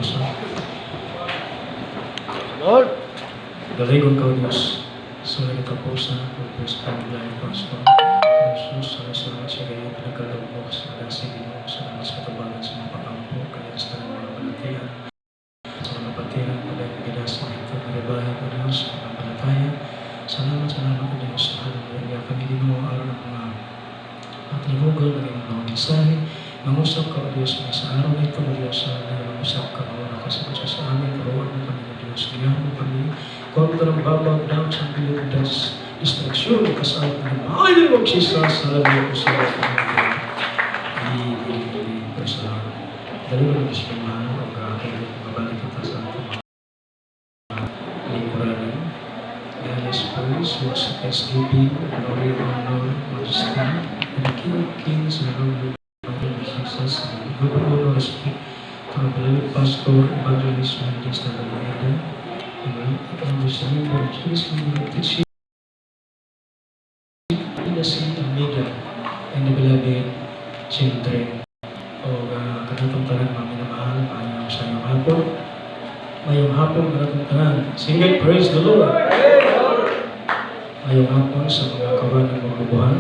puso. Lord. Daligon ka, Diyos. Sulit kita po sa purpose ng life, Pastor. Jesus, salamat siya kayo pinagkaloob mo sa dasig mo. Salamat sa katabagan sa mga pag-ampo, kaya sa mga panatihan. Sa mga patihan, kaya nagidasig ito, naribahin ko, Diyos, sa mga panataya. Salamat ko, Diyos, sa halaga. Kami din mo araw ng mga patlimugan, ng mga mensahe. Mangusap ka, O Diyos, sa araw na ito, O Diyos, na mangusap ka, O nakasagot siya sa amin, karuan mo kami, O Diyos. Ngayon mo kami, kung ito ng babag, down sa bilog, das, distraksyon, kasal na ay, di magsisa sa labi ko sa labi. Hindi, salamat. Dali mo nagis yung mahal, mabalik kita sa ating lingkuranan. Yalis Police, was SDB, Glory, Honor, Majesty, and King, sa Lord, Jesus, Guru, Respect, Pagbalawit Pastor, Evangelist, Mendes, na Dalaweda, and the same Lord Jesus, teaching innocent amiga, and the beloved children. O katutong tanan, mga minamahal, maayong sa iyong hapon. Mayong hapon, katutong tanan. Sing it, praise the Lord. Mayong hapon sa mga kawan ng magbubuhan,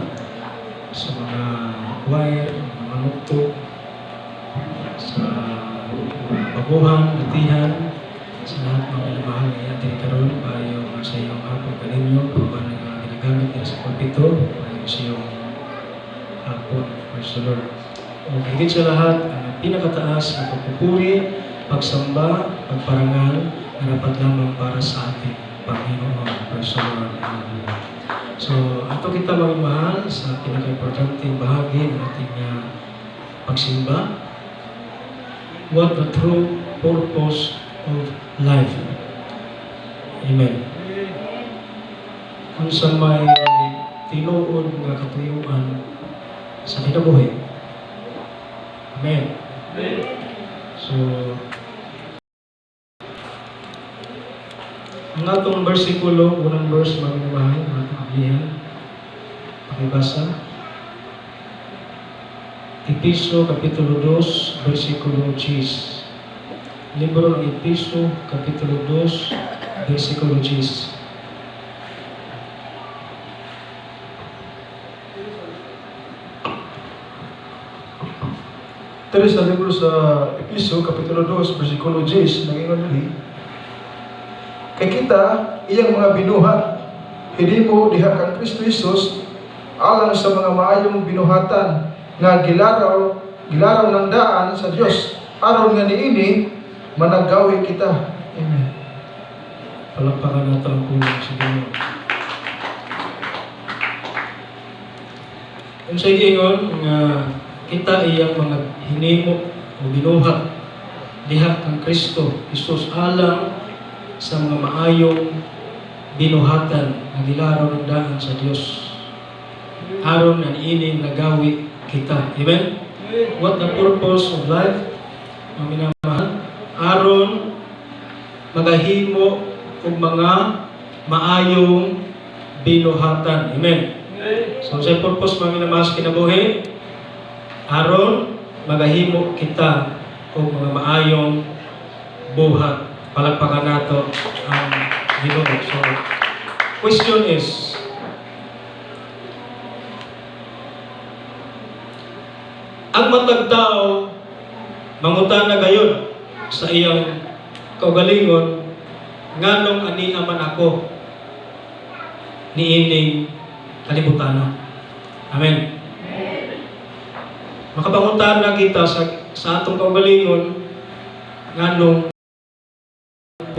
sa mga choir, mga manukto, sa mga baguhan, batihan, sa lahat mga minamahal na ating karoon, mayong sa iyong hapon kaninyo, paano yung mga ginagamit nila sa pulpito, mayong sa iyong hapon, praise the Lord. O higit sa lahat, ang pinakataas na pagpupuri, pagsamba, pagparangal, na dapat lamang para sa ating Panginoon. Praise the Lord. So, ato kita magmahal sa pinaka-importanteng bahagi ng ating pagsimba. What the true purpose of life. Amen. Kung sa may tinuod nga katuyuan sa kinabuhi. Amen. So, ang atong versikulo, unang verse, magmamahal, ang atong Bibliya, pakibasa. Episo, Kapitulo 2, versikulo 10. Libro ng Episo, Kapitulo 2, versikulo 10. Tari sa libro sa Episo, Kapitulo 2, versikulo 10, nag-ingon dali. Kay kita, iyang mga binuhat, hindi mo diha kang Kristo Jesus, alang sa mga maayong binuhatan, nga gilaraw ng daan sa Dios. Aron nga niini, managawi kita. Amen. Palakpakan natin ang pulang siguro. Kung sa ingon, kita iyang mga hinimo o binuhat diha kang Kristo Jesus alang sa mga maayong binuhatan na gilaraw ng daan sa Dios aron na ining nagawi kita. Amen? What the purpose of life? Ang minamahal, aron magahimo og mga maayong binuhatan. Amen? So sa purpose mga minamahal sa kinabuhi, aron magahimo kita og mga maayong buhat. Palakpakan nato ang Ginoo. So, question is, ang matag tao mangutana gayon sa iyang kaugalingon, nganong ani man ako niining kalibutan. Amen. Makapanguntahan na kita sa atong kaugalingon nganong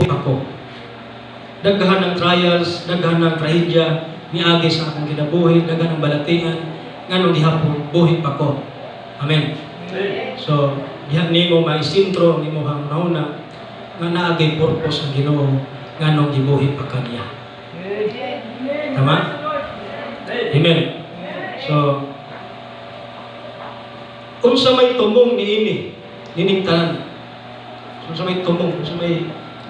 ako. Daghan ng trials, daghan ng trahedya niagi sa akong kinabuhi, daghan ng balatian nganong gihapon buhi pa ko. Amen. So, diha nimo maisintro nimo hang nauna nga naagay purpose ang Ginoo nganong gibuhi pa kaniya. Tama? Amen. So, unsa may tumong niini niningtanan. Unsa may tumong, unsa may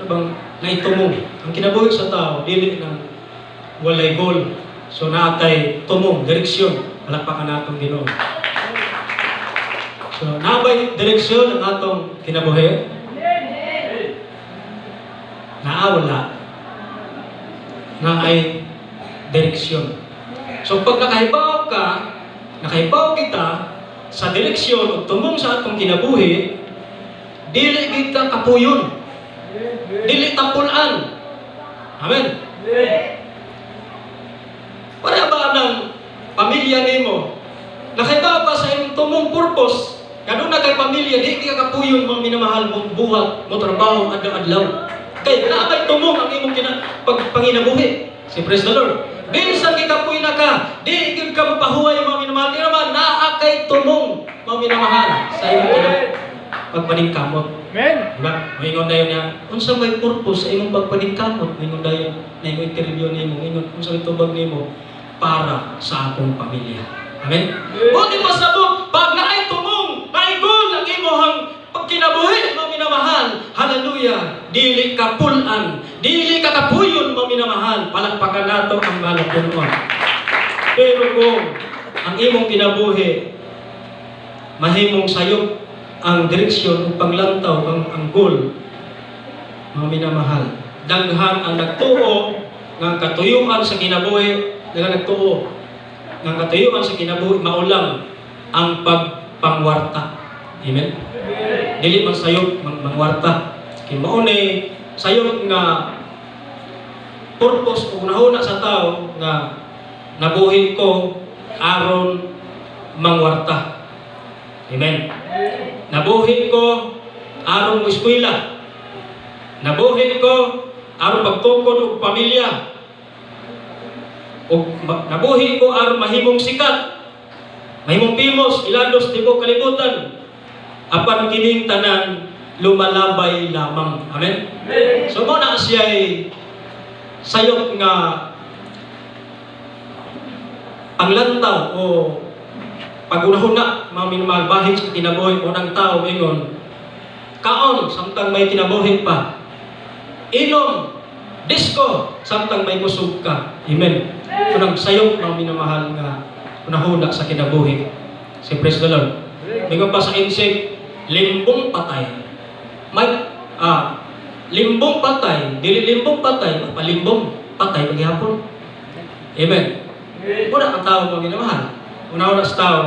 bang naitumong. Ang kinabuhi sa tao dili ng walay goal. So naatay tumong, direksyon. Palakpakan natong Ginoo. So nabay direksyon ang atong kinabuhi. naawala na ay direksyon. So pag nakahibaw kita sa direksyon o tumong sa atong kinabuhi, dili kita kapuyon, dili tapulan. Amen. Para ba ng pamilya nimo, nakahibaw ka sa imong tumong purpose, ganun na kay pamilya, di ka kapuyon mong minamahal mong buhat, mo trabaho, adlaw-adlaw. Kaya naabay tumong ang imong panginabuhi. Si praise the Lord. Minsan kikapuy na ka, di ka mapahuway mga minamahal. Di naman, naakay tumong mga minamahal sa imong pagpaningkamot. Amen. Diba? Maingon na yun niya, unsa may purpose sa imong pagpaningkamot? Maingon na yun, na imong interview ni mo, maingon, unsa may tubag ni mo, para sa akong pamilya. Amen? Buti pasabot, pag naay tumong, naigol ang imuhang pagkinabuhi, mga minamahal. Hallelujah! Dili ka pulan, dili ka kapuyon, mga minamahal. Palakpakan nato ang mahal Panginoon. Pero kung ang imong kinabuhi, mahimong sayop ang direksyon, ang panglantaw, ang goal, mga minamahal. Daghan ang nagtuo ng katuyuan sa kinabuhi, daghan nagtuo ng katuyuan sa kinabuhi, maulang ang pagpangwarta. Amen? Dili man sayop mangwarta. Kay mao ni sayop nga purpose o nahuna sa tao nga nabuhi ko aron mangwarta. Amen. Nabuhi ko aron mo eskwela. Nabuhi ko aron pagtukod og pamilya. O nabuhi ko aron mahimong sikat. Mahimong pimos, ilados, tibo kalibutan. Apan kining tanan lumalabay lamang. Amen? So mo na siya'y sayop nga panglantaw o pag-unahuna, mga minamahal, bahid sa kinabuhi mo ng tao, ingon, kaon, samtang may kinabuhi pa. Inom, disco, samtang may kusog ka. Amen? Kunang sayop, mga minamahal, nga unahuna sa kinabuhi. Si praise the Lord. Ingon pa sa insect, limbong patay. May, limbong patay, dili limbong patay, palimbong patay paghihapon. Amen? Una ang tao, mga minamahal. Una-una sa tao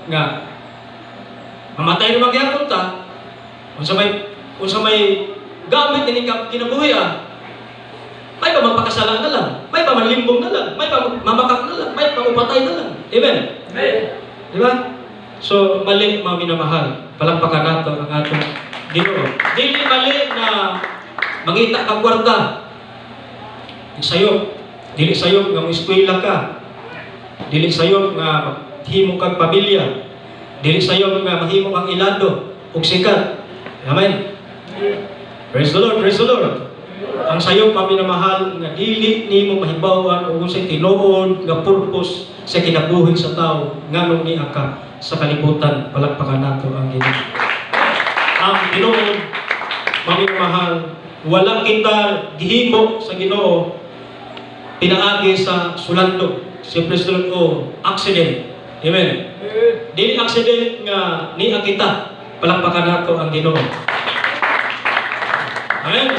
nga mamatay na magyapon ta, unsa may gamit ni kinabuhi may pa magpakasala na lang, may pa manlimbong na lang, may pa mamakak na lang, may pa upatay na lang. Amen? Amen. Di ba? So mali, mga minamahal, palakpakan nato ang atong Ginoo. Dili mali na mangita kag kwarta. Dili sayop nga mo eskwela ka. Dili sayop nga mahimo kag pamilya. Dili sayop nga mahimo kang ilado ug sikat. Amen. Praise the Lord, praise the Lord. Ang sayop pa minamahal nga dili nimo mahibawan og unsay tinuod nga purpose sa kinabuhi sa tao nganong niya ka sa kalibutan. Palakpakan nato ang Ginoo. Ang Ginoo, mga minamahal, wala kita gihimo sa Ginoo pinaagi sa sulando. Siyempre sulod o accident. Amen. Dili accident nga niya kita. Palakpakan nato ang Ginoo. Amen.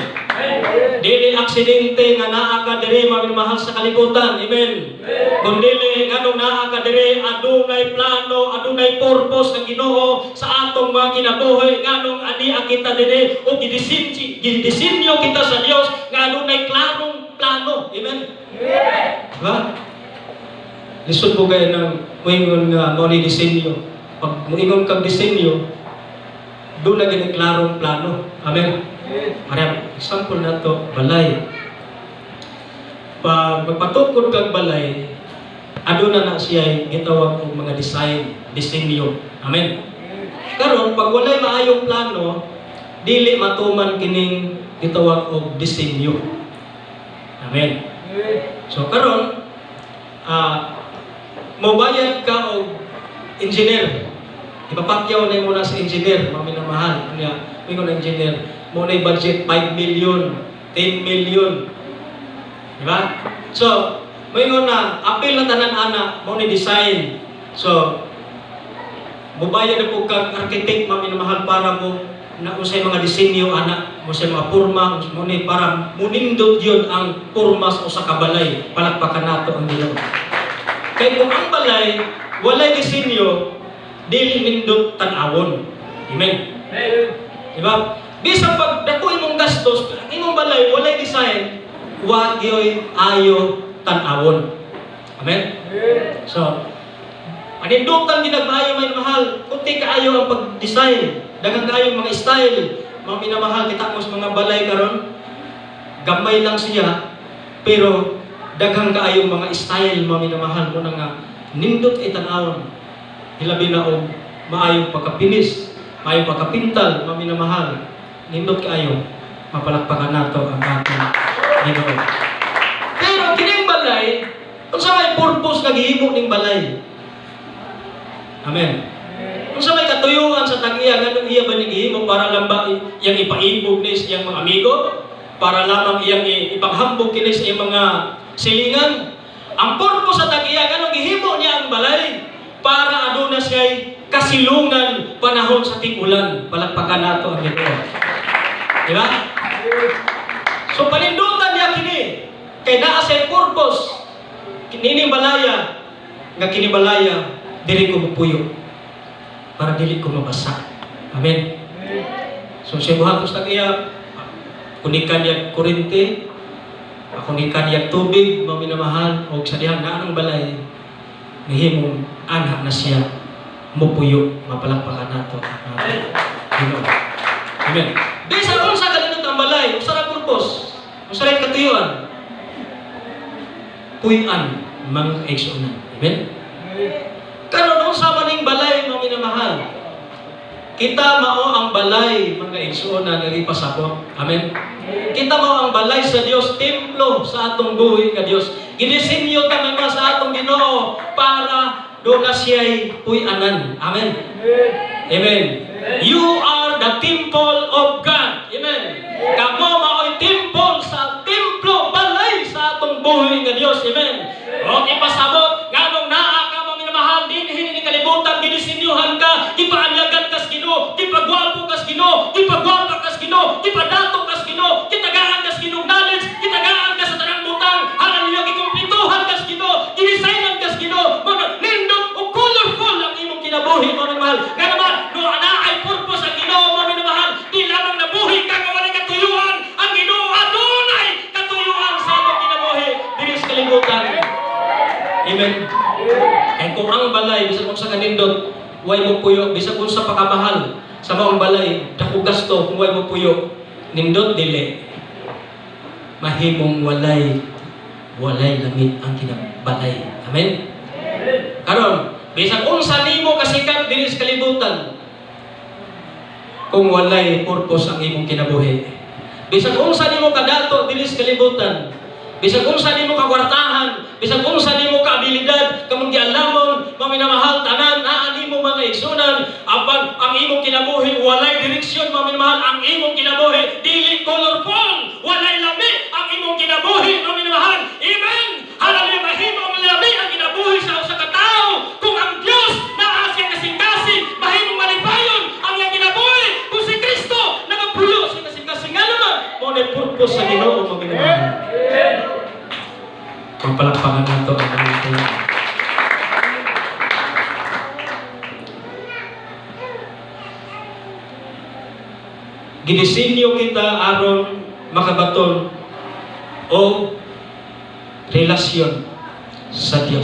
Dili aksidente nga naa ka diri mamahal sa kalibutan. Amen. Kung dili nganong naa ka diri adunay plano, adunay purpose ng Ginoo sa atong mga kinabuhi, nganong ani kita diri o gidisenyo kita sa Dios nga adunay klarong plano. Amen. Diba? Lisod po kayo ng muingon nga mo ni disenyo. Pag muingon kang disenyo, doon na ganang klarong plano. Amen. Maraming example na to, balay. Pag magpatukod kang balay, aduna na siya gitawag og mga disenyo. Amen. Karon pag walay maayong plano, dili matuman kining gitawag og disenyo. Amen. So karon mobayad ka og engineer. Ipapakyaw na mo na sa engineer, mga minamahal. Mingon na engineer, mo na budget 5 million, 10 million. Diba? So, mingon na, apil na tanan ana, mo na design. So, mubayad na po kang architect, mga minamahal, para mo na usay mga disenyo ana, usay mga porma, muni para munindot yun ang porma sa usa ka balay, palakpakan nato ang Ginoo. Kay kung ang balay walay disenyo, dili nindot tan-awon. Amen. Diba? Bisan pag dako imong gastos, imong balay walay design, wa gyoy ayo tan-awon. Amen. So, panindutan ginagmaayo may mahal, kunti kaayo ang pag-design, daghang kaayo mga style, mga minamahal kita mo sa mga balay karon, gamay lang siya, pero daghang kaayo mga style, mga minamahal mo na nga nindot ay tan-awon. Hilabi na og maayong pagkapinis, maayong pagkapintal, mga minamahal, nindot kaayo, mapalakpakan nato ang ating Ginoo. Pero kining balay, unsa may purpose nga gihimo ning balay? Amen. Kung sa may katuyuan sa tag-iya, ganun iya ba nagihimo para lang ba iyang ipaibog ni iyang mga amigo? Para lamang iyang ipaghambog kini sa iyang mga silingan? Ang purpose sa tag-iya, ganun gihimo niya ang balay para aduna siya'y kasilungan panahon sa tigulan. Palakpakan nato ang ito. Diba? So panindutan niya kini, kay naa sa purpose, kining balaya, nga kini balaya, dili ko mapuyo para dili ko mabasa. Amen. So siya buhat sa kaya kunikan yak kurente, kunikan yak tubig, mga minamahal, o sa dihang na ang balay, nahimong anak na siya mapuyo, mapalakpakan nato. Amen. Bisan kung sa galinot ang balay, usa ra purpose, usa ra katuyuan, puy-an mga kaigsuonan. Amen. Karon nung sa maning balay mga minamahal, kita mao ang balay mga igsuonan nga ipasabot. Amen. Kita mao ang balay sa Dios, templo sa atong buhi nga Dios. Ginisenyo ta man sa atong Ginoo para do na siya'y puy-anan. Amen. Amen. You are the temple of God. Amen. Kamo mao'y temple sa templo, balay sa atong buhi nga Dios. Amen. O ipasabot nganong naa mahal din hini kalibutan ginisinyohan ka, ipaanyagan kas Ginoo, ipagwapo kas Ginoo, ipagwapa kas Ginoo, ipadato kas Ginoo, kitagaan kas Ginoo knowledge, kitagaan kas sa tanang butang, hallelujah, gikumplituhan kas Ginoo, gidesignan kas Ginoo, nindot o colorful ang imong kinabuhi mga minamahal. Nga naman, no anaay purpose ang Ginoo mga minamahal, di lamang nabuhi ka nga walay katuyuan, ang Ginoo adunay katuyuan sa atong kinabuhi diri sa kalibutan. Amen. Ay kung ang balay, bisag kung sa kanindot, way mo puyo, bisag kung sa pakamahal, sa maong balay, dako gasto, kung way mo puyo, nindot dili, mahimong walay lamit ang kinabalay. Amen? Karon, bisag kung sa nimo kasikat dili sa kalibutan, kung walay purpose ang imong kinabuhi. Bisag kung sa nimo kadato dili sa kalibutan, bisag kung sa nimo kagwartahan, bisag kung sa nimo kaabilidad, kamong gialamon, maminamahal tanan, naa nimo mga igsunan, apan ang imong kinabuhi walay direksyon, maminamahal, ang imong kinabuhi dili colorful, walay lami ang imong kinabuhi, maminamahal. Amen. Hallelujah, mahimong lami ang kinabuhi sa usa ka tawo kung ang Dios naa siya kasing-kasing, mahimong malipayon ang iyang kinabuhi kung si Kristo nagapuyo sa kasing-kasing. Nga naman, mo na purpose sa Ginoo, maminamahal. Mapalakpakan nato ang ito. Ginisinyo kita aron makabaton o relasyon sa Dios.